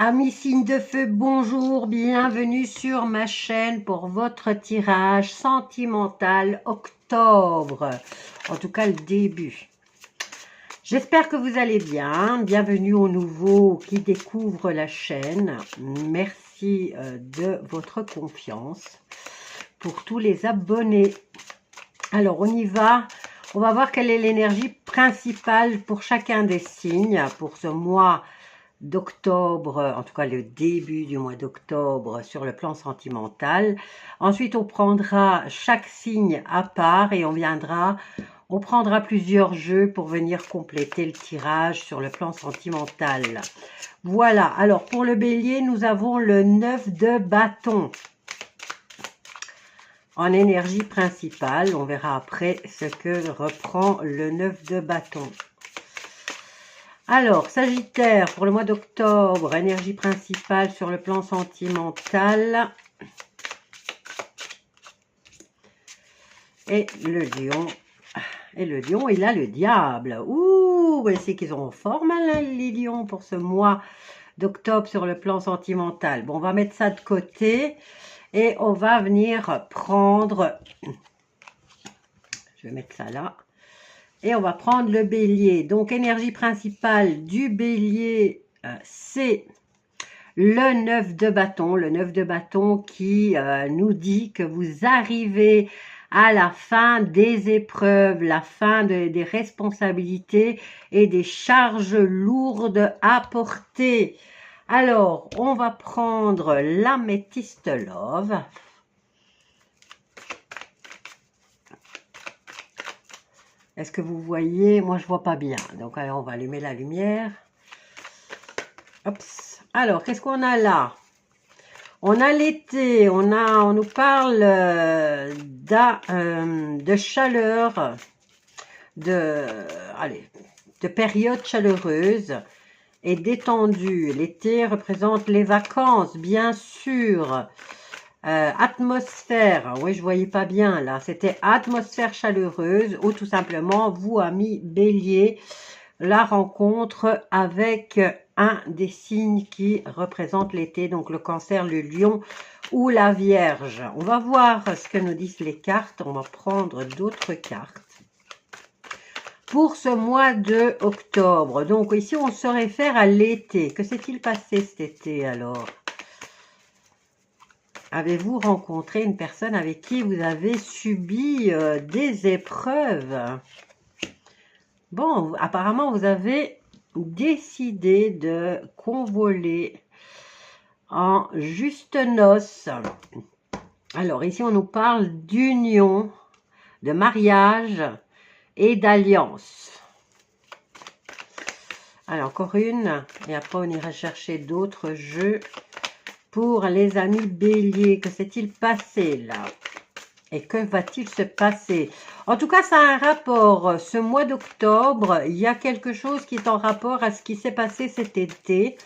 Amis signes de feu, bonjour, bienvenue sur ma chaîne pour votre tirage sentimental octobre, en tout cas le début. J'espère que vous allez bien, bienvenue aux nouveaux qui découvrent la chaîne, merci de votre confiance pour tous les abonnés. Alors on y va, on va voir quelle est l'énergie principale pour chacun des signes pour ce mois d'octobre, en tout cas le début du mois d'octobre sur le plan sentimental. Ensuite, on prendra chaque signe à part et on prendra plusieurs jeux pour venir compléter le tirage sur le plan sentimental. Voilà, alors pour le bélier, nous avons le 9 de bâton. En énergie principale, on verra après ce que reprend le 9 de bâton. Alors, Sagittaire, pour le mois d'octobre, énergie principale sur le plan sentimental. Et le lion. Et le lion, il a le diable. Ouh, c'est qu'ils ont fort mal les lions pour ce mois d'octobre sur le plan sentimental. Bon, on va mettre ça de côté et on va venir prendre... Je vais mettre ça là. Et on va prendre le bélier. Donc, énergie principale du bélier, c'est le 9 de bâton. Le 9 de bâton qui nous dit que vous arrivez à la fin des épreuves, la fin des responsabilités et des charges lourdes à porter. Alors, on va prendre l'améthyste love. Est-ce que vous voyez? Moi, je vois pas bien. Donc, alors, on va allumer la lumière. Hop. Alors, qu'est-ce qu'on a là? On a l'été. On nous parle de chaleur, de période chaleureuse et détendue. L'été représente les vacances, bien sûr. Atmosphère, oui, je voyais pas bien là, c'était atmosphère chaleureuse ou tout simplement vous, amis bélier, la rencontre avec un des signes qui représente l'été, donc le cancer, le lion ou la vierge. On va voir ce que nous disent les cartes, on va prendre d'autres cartes. Pour ce mois de octobre, donc ici on se réfère à l'été. Que s'est-il passé cet été alors? Avez-vous rencontré une personne avec qui vous avez subi des épreuves? Bon, apparemment, vous avez décidé de convoler en juste noces. Alors, ici, on nous parle d'union, de mariage et d'alliance. Alors, encore une, et après, on ira chercher d'autres jeux. Pour les amis béliers, que s'est-il passé là? Et que va-t-il se passer? En tout cas, ça a un rapport. Ce mois d'octobre, il y a quelque chose qui est en rapport à ce qui s'est passé cet été.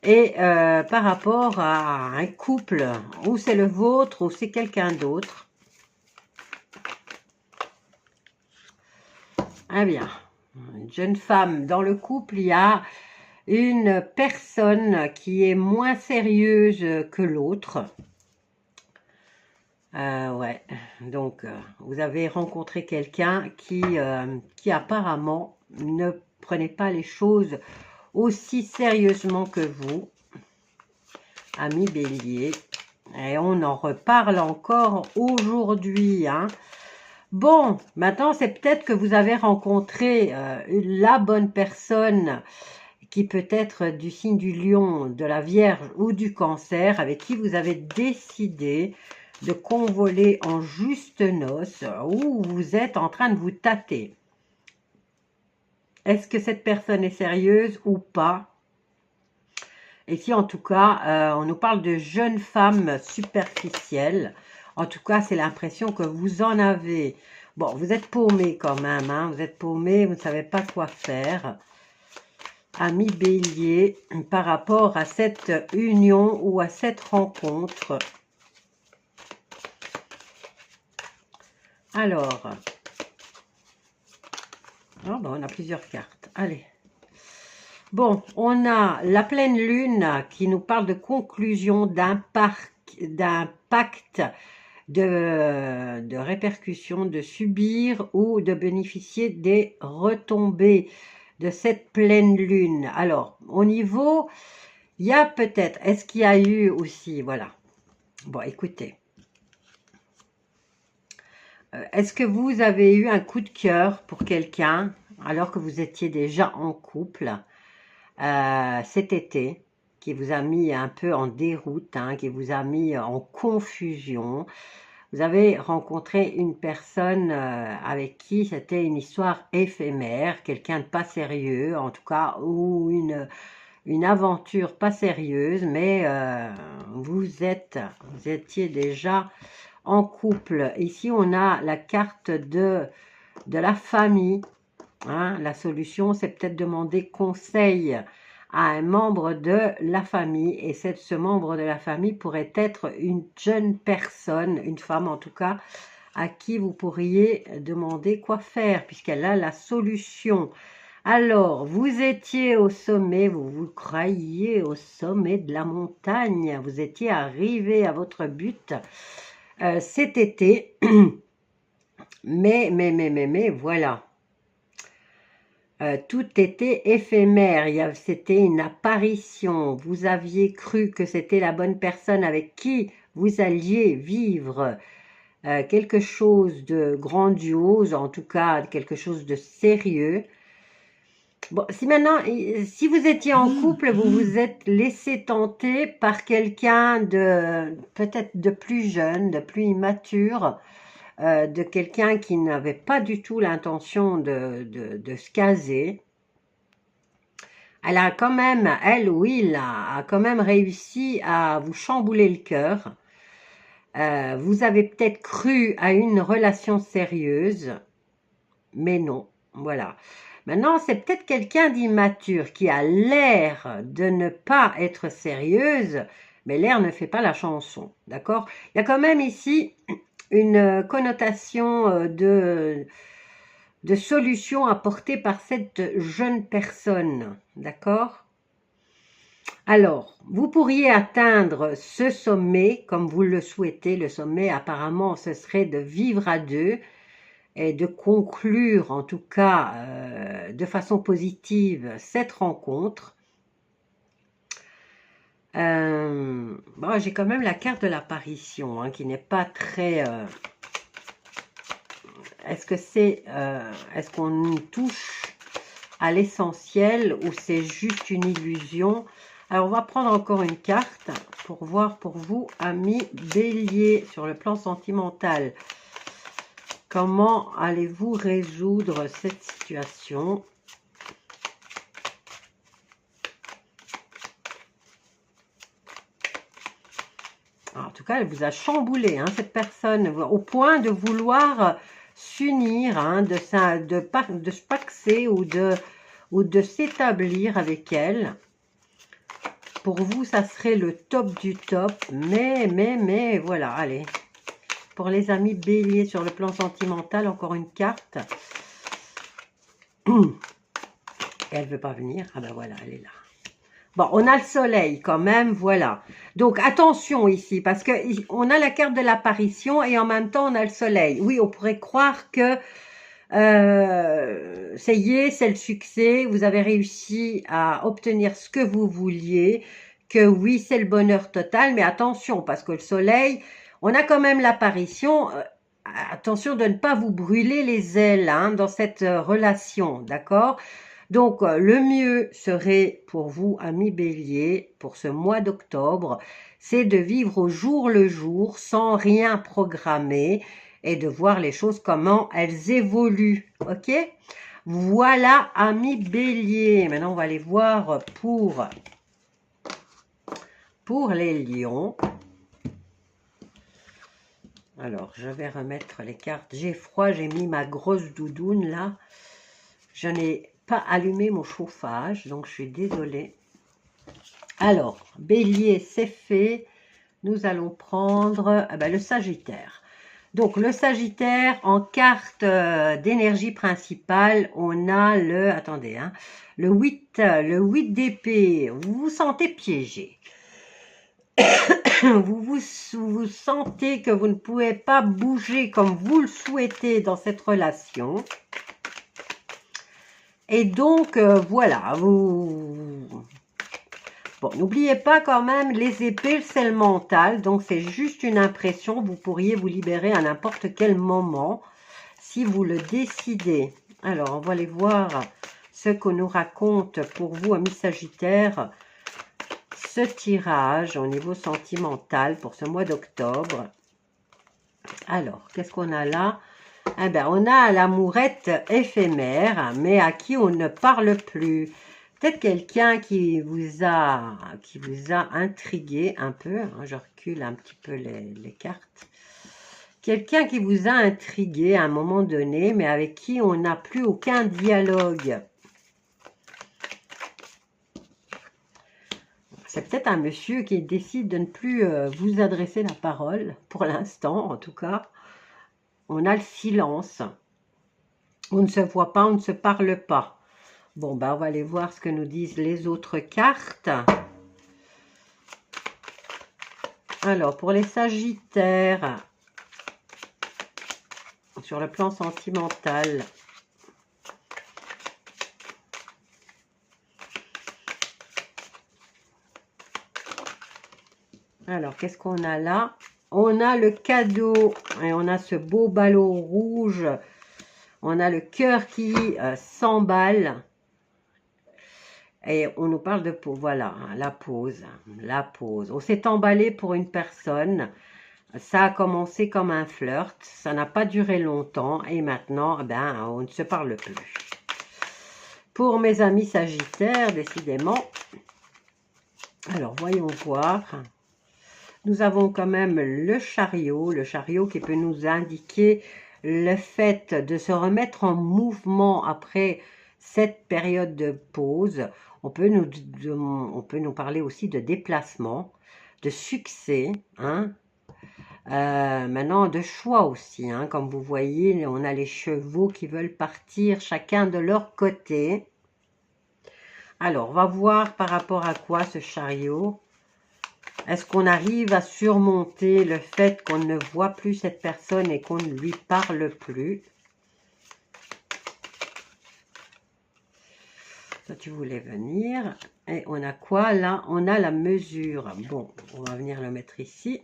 Et par rapport à un couple, ou c'est le vôtre, ou c'est quelqu'un d'autre. Eh bien, une jeune femme dans le couple, il y a une personne qui est moins sérieuse que l'autre. Ouais, donc vous avez rencontré quelqu'un qui apparemment ne prenait pas les choses aussi sérieusement que vous, amis bélier. Et on en reparle encore aujourd'hui, hein. Bon, maintenant c'est peut-être que vous avez rencontré la bonne personne qui peut être du signe du lion, de la vierge ou du cancer, avec qui vous avez décidé de convoler en juste noces, ou vous êtes en train de vous tâter. Est-ce que cette personne est sérieuse ou pas? Ici, en tout cas, on nous parle de jeunes femmes superficielles. En tout cas, c'est l'impression que vous en avez. Bon, vous êtes paumé quand même, hein, vous êtes paumé, vous ne savez pas quoi faire. Amis bélier, par rapport à cette union ou à cette rencontre. Alors, oh ben on a plusieurs cartes. Allez, Bon, on a la pleine lune qui nous parle de conclusion d'un pacte, de répercussions, de subir ou de bénéficier des retombées de cette pleine lune. Alors, au niveau, il y a peut-être, est-ce qu'il y a eu aussi, voilà. Bon, écoutez. Est-ce que vous avez eu un coup de cœur pour quelqu'un alors que vous étiez déjà en couple cet été, qui vous a mis un peu en déroute, hein, qui vous a mis en confusion? Vous avez rencontré une personne avec qui c'était une histoire éphémère, quelqu'un de pas sérieux, en tout cas, ou une aventure pas sérieuse, mais vous étiez déjà en couple. Ici, on a la carte de la famille. Hein. La solution, c'est peut-être demander conseil à un membre de la famille. Et ce membre de la famille pourrait être une jeune personne, une femme en tout cas, à qui vous pourriez demander quoi faire, puisqu'elle a la solution. Alors, vous étiez au sommet, vous croyiez au sommet de la montagne, vous étiez arrivé à votre but cet été, mais voilà. Tout était éphémère, c'était une apparition. Vous aviez cru que c'était la bonne personne avec qui vous alliez vivre quelque chose de grandiose, en tout cas quelque chose de sérieux. Bon, si vous étiez en couple, vous vous êtes laissé tenter par quelqu'un de peut-être de plus jeune, de plus immature, de quelqu'un qui n'avait pas du tout l'intention de se caser. Elle a quand même, elle ou il a quand même réussi à vous chambouler le cœur. Vous avez peut-être cru à une relation sérieuse, mais non, voilà. Maintenant, c'est peut-être quelqu'un d'immature qui a l'air de ne pas être sérieuse, mais l'air ne fait pas la chanson, d'accord? Il y a quand même ici une connotation de solution apportée par cette jeune personne, d'accord? Alors, vous pourriez atteindre ce sommet comme vous le souhaitez. Le sommet, apparemment, ce serait de vivre à deux et de conclure, en tout cas, de façon positive, cette rencontre. Bon, j'ai quand même la carte de l'apparition, hein, qui n'est pas très... est-ce qu'on touche à l'essentiel ou c'est juste une illusion? Alors, on va prendre encore une carte pour voir pour vous, amis Bélier, sur le plan sentimental. Comment allez-vous résoudre cette situation? Alors, en tout cas, elle vous a chamboulé, hein, cette personne, au point de vouloir s'unir, hein, de se paxer ou de s'établir avec elle. Pour vous, ça serait le top du top, mais voilà, allez. Pour les amis Bélier sur le plan sentimental, encore une carte. Et elle ne veut pas venir. Ah ben voilà, elle est là. Bon, on a le soleil quand même, voilà. Donc, attention ici, parce qu'on a la carte de l'apparition et en même temps, on a le soleil. Oui, on pourrait croire que ça y est, c'est le succès, vous avez réussi à obtenir ce que vous vouliez, que oui, c'est le bonheur total, mais attention, parce que le soleil, on a quand même l'apparition, attention de ne pas vous brûler les ailes, hein, dans cette relation, d'accord? Donc, le mieux serait pour vous, amis Bélier, pour ce mois d'octobre, c'est de vivre au jour le jour, sans rien programmer, et de voir les choses, comment elles évoluent, ok? Voilà, amis Bélier. Maintenant, on va aller voir pour les lions. Alors, je vais remettre les cartes. J'ai froid, j'ai mis ma grosse doudoune, là. Je n'ai pas allumé mon chauffage, donc je suis désolée. Alors, Bélier, c'est fait. Nous allons prendre le Sagittaire. Donc, le Sagittaire, en carte d'énergie principale, on a le, attendez, hein, le 8 d'épée. Vous vous sentez piégé. vous sentez que vous ne pouvez pas bouger comme vous le souhaitez dans cette relation. Et donc, voilà, bon, n'oubliez pas quand même, les épées, c'est le mental, donc c'est juste une impression, vous pourriez vous libérer à n'importe quel moment, si vous le décidez. Alors, on va aller voir ce qu'on nous raconte pour vous, amis Sagittaires, ce tirage au niveau sentimental pour ce mois d'octobre. Alors, qu'est-ce qu'on a là? Eh bien, on a l'amourette éphémère, mais à qui on ne parle plus. Peut-être quelqu'un qui vous a intrigué un peu. Hein, je recule un petit peu les cartes. Quelqu'un qui vous a intrigué à un moment donné, mais avec qui on n'a plus aucun dialogue. C'est peut-être un monsieur qui décide de ne plus vous adresser la parole, pour l'instant en tout cas. On a le silence. On ne se voit pas, on ne se parle pas. Bon, ben, on va aller voir ce que nous disent les autres cartes. Alors, pour les Sagittaires, sur le plan sentimental, alors, qu'est-ce qu'on a là? On a le cadeau et on a ce beau ballon rouge. On a le cœur qui s'emballe. Et on nous parle de pause. Voilà, la pause. La pause. On s'est emballé pour une personne. Ça a commencé comme un flirt. Ça n'a pas duré longtemps. Et maintenant, ben, on ne se parle plus. Pour mes amis Sagittaires, décidément. Alors, voyons voir. Nous avons quand même le chariot qui peut nous indiquer le fait de se remettre en mouvement après cette période de pause. On peut nous parler aussi de déplacement, de succès, hein. Maintenant de choix aussi, hein. Comme vous voyez, on a les chevaux qui veulent partir chacun de leur côté. Alors, on va voir par rapport à quoi ce chariot. Est-ce qu'on arrive à surmonter le fait qu'on ne voit plus cette personne et qu'on ne lui parle plus? Toi, tu voulais venir. Et on a quoi là? On a la mesure. Bon, on va venir le mettre ici.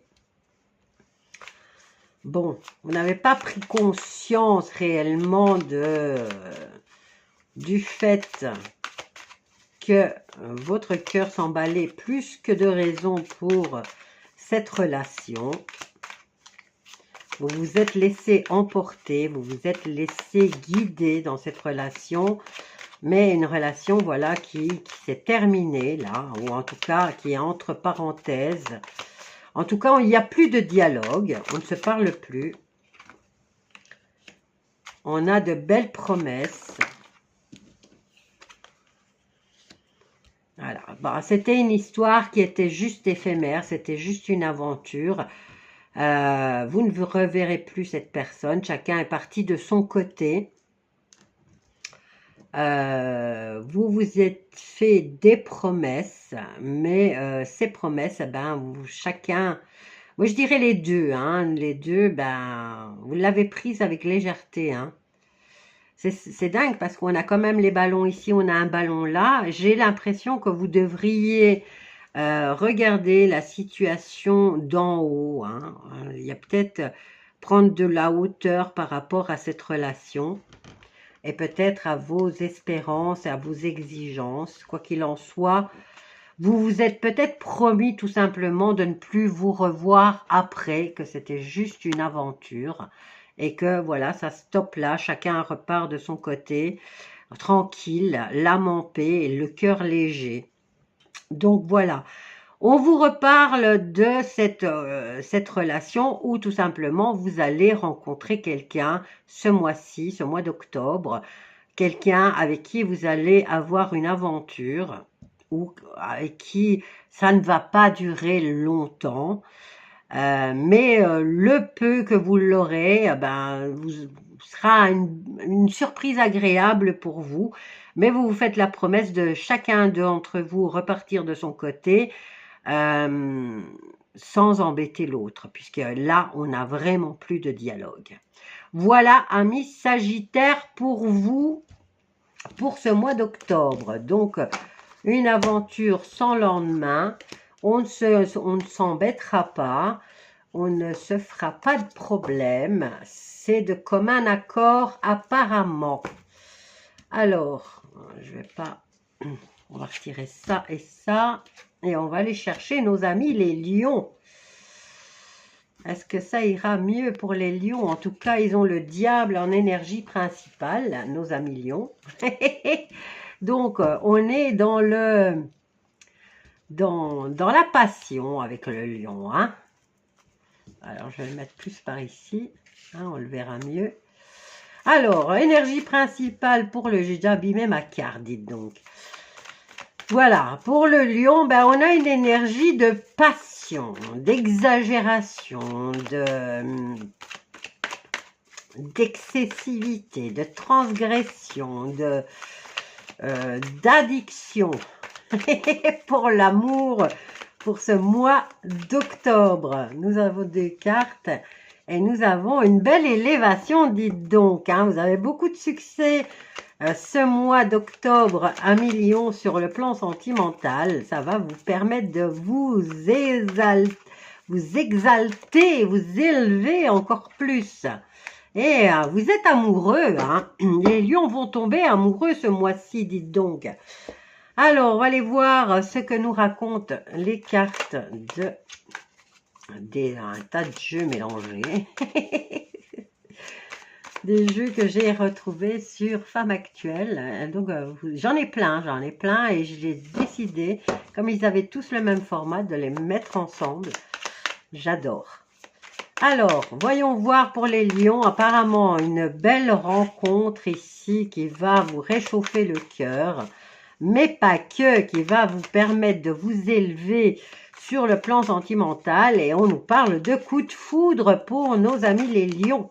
Bon, vous n'avez pas pris conscience réellement du fait que votre cœur s'emballait plus que de raison pour cette relation. Vous vous êtes laissé emporter, vous vous êtes laissé guider dans cette relation, mais une relation, voilà, qui s'est terminée là, ou en tout cas qui est entre parenthèses. En tout cas, il n'y a plus de dialogue, on ne se parle plus. On a de belles promesses. Voilà, bah, c'était une histoire qui était juste éphémère, c'était juste une aventure. Vous ne reverrez plus cette personne, chacun est parti de son côté. Vous vous êtes fait des promesses, mais ces promesses, ben, chacun, moi je dirais les deux, hein, les deux, ben, vous l'avez prise avec légèreté, hein. C'est dingue parce qu'on a quand même les ballons ici, on a un ballon là. J'ai l'impression que vous devriez regarder la situation d'en haut, hein. Il y a peut-être prendre de la hauteur par rapport à cette relation et peut-être à vos espérances et à vos exigences. Quoi qu'il en soit, vous vous êtes peut-être promis tout simplement de ne plus vous revoir après, que c'était juste une aventure. Et que voilà, ça stoppe là, chacun repart de son côté, tranquille, l'âme en paix et le cœur léger. Donc voilà, on vous reparle de cette relation où tout simplement vous allez rencontrer quelqu'un ce mois-ci, ce mois d'octobre, quelqu'un avec qui vous allez avoir une aventure ou avec qui ça ne va pas durer longtemps. Mais le peu que vous l'aurez, sera une surprise agréable pour vous. Mais vous vous faites la promesse de chacun d'entre vous repartir de son côté sans embêter l'autre, puisque là, on n'a vraiment plus de dialogue. Voilà, amis Sagittaire, pour vous, pour ce mois d'octobre. Donc, une aventure sans lendemain. On ne s'embêtera pas. On ne se fera pas de problème. C'est de commun accord apparemment. Alors, je vais pas... On va retirer ça et ça. Et on va aller chercher nos amis les lions. Est-ce que ça ira mieux pour les lions? En tout cas, ils ont le diable en énergie principale, nos amis lions. Donc, on est dans la passion avec le lion. Hein? Alors, je vais le mettre plus par ici. Hein, on le verra mieux. Alors, énergie principale pour le... J'ai déjà abîmé ma carte, dites donc. Voilà, pour le lion, on a une énergie de passion, d'exagération, d'excessivité, de transgression, d'addiction. Pour l'amour, pour ce mois d'octobre, nous avons des cartes et nous avons une belle élévation, dites donc. Hein, vous avez beaucoup de succès. Ce mois d'octobre, amis lions, sur le plan sentimental, ça va vous permettre de vous exalter, vous élever encore plus. Et vous êtes amoureux, hein. Les lions vont tomber amoureux ce mois-ci, dites donc. Alors, on va aller voir ce que nous racontent les cartes un tas de jeux mélangés. Des jeux que j'ai retrouvés sur Femme Actuelle. Donc, j'en ai plein et j'ai décidé, comme ils avaient tous le même format, de les mettre ensemble. J'adore. Alors, voyons voir pour les lions. Apparemment, une belle rencontre ici qui va vous réchauffer le cœur, mais pas que, qui va vous permettre de vous élever sur le plan sentimental. Et on nous parle de coup de foudre pour nos amis les lions.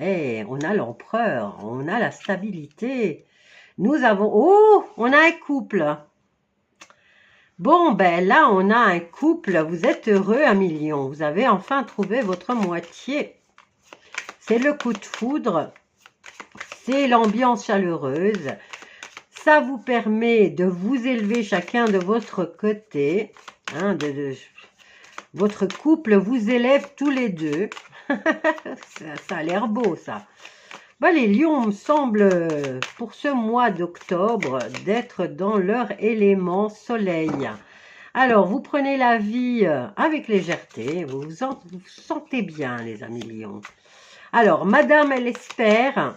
Et on a l'empereur, on a la stabilité. Nous avons... Oh, on a un couple. Bon, là, on a un couple. Vous êtes heureux, amis lions. Vous avez enfin trouvé votre moitié. C'est le coup de foudre. C'est l'ambiance chaleureuse. Ça vous permet de vous élever chacun de votre côté. Hein, votre couple vous élève tous les deux. Ça a l'air beau, ça. Les lions me semblent, pour ce mois d'octobre, d'être dans leur élément soleil. Alors, vous prenez la vie avec légèreté. Vous vous sentez bien, les amis lions. Alors, madame, elle espère.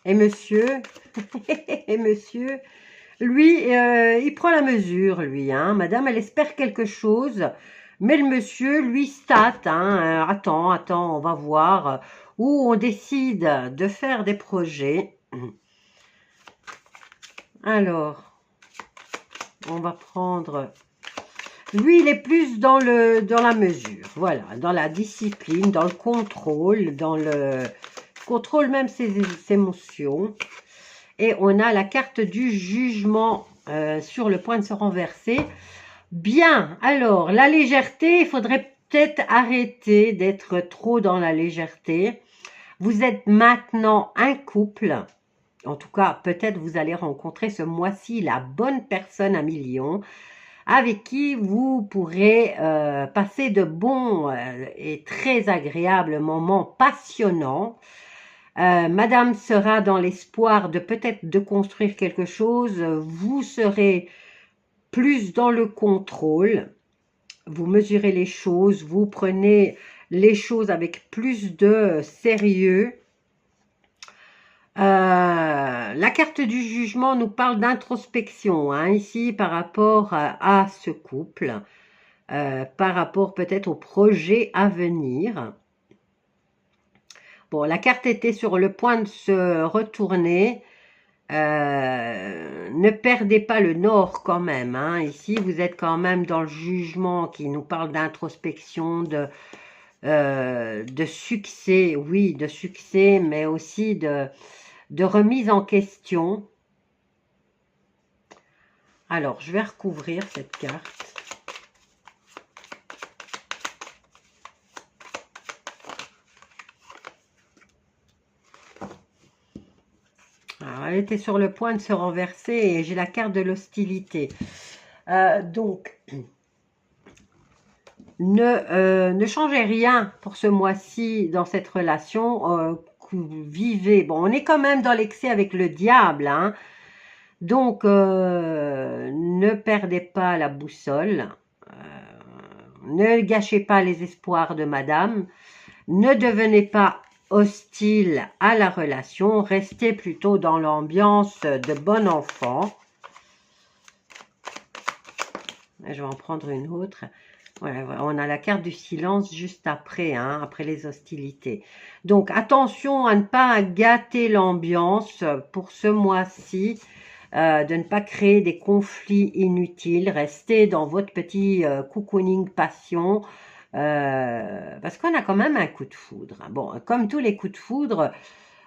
Et monsieur, et monsieur, lui, il prend la mesure, lui. Hein. Madame, elle espère quelque chose. Mais le monsieur, lui, state, hein, attends, on va voir, où on décide de faire des projets. Alors, on va prendre... Lui, il est plus dans la mesure, voilà, dans la discipline, dans le contrôle, même ses émotions. Et on a la carte du jugement sur le point de se renverser. Bien, alors, la légèreté, il faudrait peut-être arrêter d'être trop dans la légèreté. Vous êtes maintenant un couple. En tout cas, peut-être vous allez rencontrer ce mois-ci la bonne personne à millions avec qui vous pourrez passer de bons et très agréables moments passionnants. Madame sera dans l'espoir de peut-être de construire quelque chose. Vous serez plus dans le contrôle, vous mesurez les choses, vous prenez les choses avec plus de sérieux. La carte du jugement nous parle d'introspection, hein, ici par rapport à ce couple, par rapport peut-être au projet à venir. Bon, la carte était sur le point de se retourner. Ne perdez pas le nord quand même. Hein. Ici, vous êtes quand même dans le jugement qui nous parle d'introspection, de succès, oui, de succès, mais aussi de remise en question. Alors, je vais recouvrir cette carte. Alors, elle était sur le point de se renverser et j'ai la carte de l'hostilité. Donc, ne changez rien pour ce mois-ci dans cette relation que vous vivez. Bon, on est quand même dans l'excès avec le diable, hein. Donc, ne perdez pas la boussole. Ne gâchez pas les espoirs de madame. Ne devenez pas hostile à la relation. Restez plutôt dans l'ambiance de bon enfant. Je vais en prendre une autre. Voilà, on a la carte du silence juste après, hein, après les hostilités. Donc, attention à ne pas gâter l'ambiance pour ce mois-ci, de ne pas créer des conflits inutiles. Restez dans votre petit cocooning passion, parce qu'on a quand même un coup de foudre. Bon, comme tous les coups de foudre,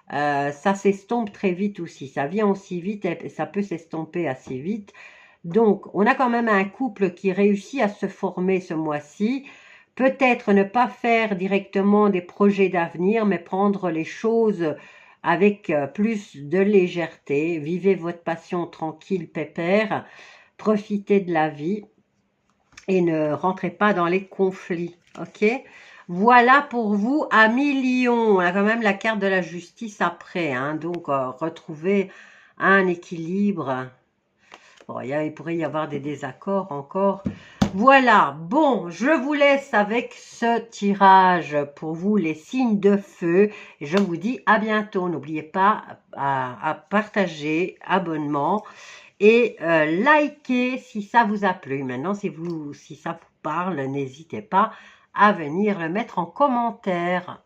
ça s'estompe très vite aussi. Ça vient aussi vite et ça peut s'estomper assez vite. Donc, on a quand même un couple qui réussit à se former ce mois-ci. Peut-être ne pas faire directement des projets d'avenir, mais prendre les choses avec plus de légèreté. Vivez votre passion tranquille, pépère. Profitez de la vie et ne rentrez pas dans les conflits. Ok? Voilà pour vous, amis Lion. On a quand même la carte de la justice après. Hein, donc, retrouvez un équilibre. Bon, il pourrait y avoir des désaccords encore. Voilà, bon, je vous laisse avec ce tirage pour vous, les signes de feu. Et je vous dis à bientôt. N'oubliez pas à partager, abonnement et liker si ça vous a plu. Maintenant, si ça vous parle, n'hésitez pas à venir le mettre en commentaire.